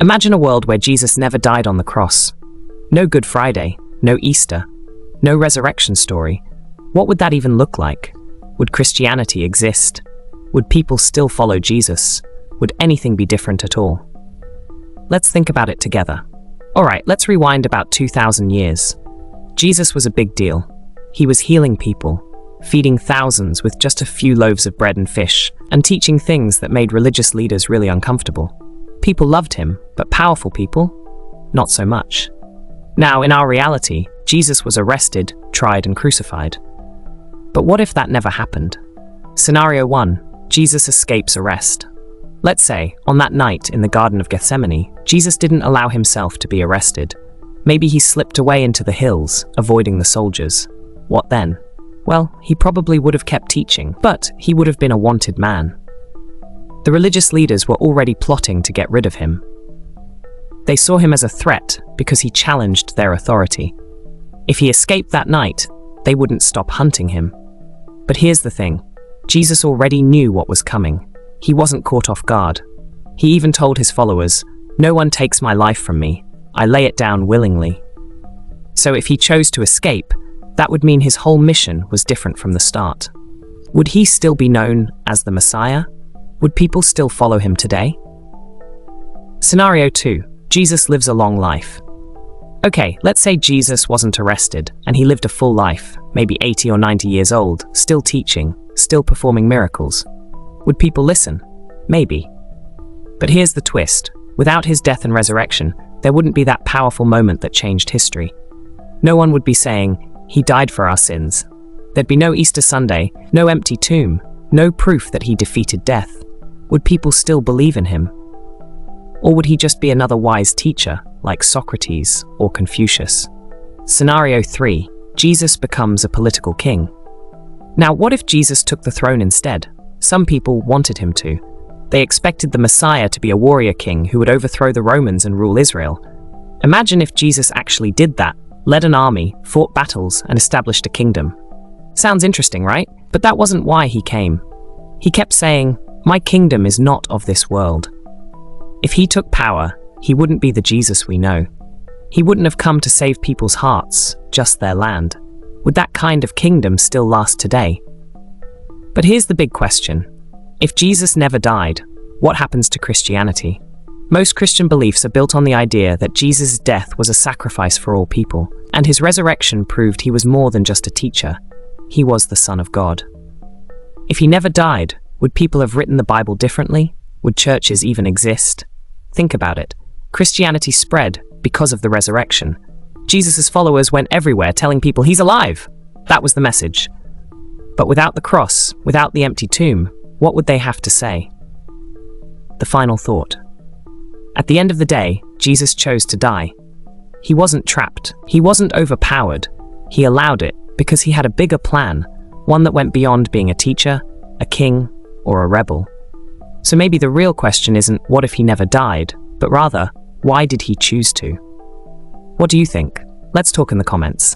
Imagine a world where Jesus never died on the cross. No Good Friday, no Easter, no resurrection story. What would that even look like? Would Christianity exist? Would people still follow Jesus? Would anything be different at all? Let's think about it together. Alright, let's rewind about 2,000 years. Jesus was a big deal. He was healing people, feeding thousands with just a few loaves of bread and fish, and teaching things that made religious leaders really uncomfortable. People loved him, but powerful people? Not so much. Now, in our reality, Jesus was arrested, tried, and crucified. But what if that never happened? Scenario 1. Jesus escapes arrest. Let's say, on that night in the Garden of Gethsemane, Jesus didn't allow himself to be arrested. Maybe he slipped away into the hills, avoiding the soldiers. What then? Well, he probably would have kept teaching, but he would have been a wanted man. The religious leaders were already plotting to get rid of him. They saw him as a threat because he challenged their authority. If he escaped that night, they wouldn't stop hunting him. But here's the thing. Jesus already knew what was coming. He wasn't caught off guard. He even told his followers, "No one takes my life from me. I lay it down willingly." So if he chose to escape, that would mean his whole mission was different from the start. Would he still be known as the Messiah? Would people still follow him today? Scenario 2. Jesus lives a long life. Okay, let's say Jesus wasn't arrested and he lived a full life, maybe 80 or 90 years old, still teaching, still performing miracles. Would people listen? Maybe. But here's the twist. Without his death and resurrection, there wouldn't be that powerful moment that changed history. No one would be saying, "He died for our sins." There'd be no Easter Sunday, no empty tomb, no proof that he defeated death. Would people still believe in him? Or would he just be another wise teacher, like Socrates or Confucius? Scenario 3. Jesus becomes a political king. Now, what if Jesus took the throne instead? Some people wanted him to. They expected the Messiah to be a warrior king who would overthrow the Romans and rule Israel. Imagine if Jesus actually did that, led an army, fought battles, and established a kingdom. Sounds interesting, right? But that wasn't why he came. He kept saying, "My kingdom is not of this world." If he took power, he wouldn't be the Jesus we know. He wouldn't have come to save people's hearts, just their land. Would that kind of kingdom still last today? But here's the big question. If Jesus never died, what happens to Christianity? Most Christian beliefs are built on the idea that Jesus' death was a sacrifice for all people, and his resurrection proved he was more than just a teacher. He was the Son of God. If he never died, would people have written the Bible differently? Would churches even exist? Think about it. Christianity spread because of the resurrection. Jesus' followers went everywhere telling people he's alive. That was the message. But without the cross, without the empty tomb, what would they have to say? The final thought. At the end of the day, Jesus chose to die. He wasn't trapped. He wasn't overpowered. He allowed it because he had a bigger plan, one that went beyond being a teacher, a king, or a rebel. So maybe the real question isn't what if he never died, but rather, why did he choose to? What do you think? Let's talk in the comments.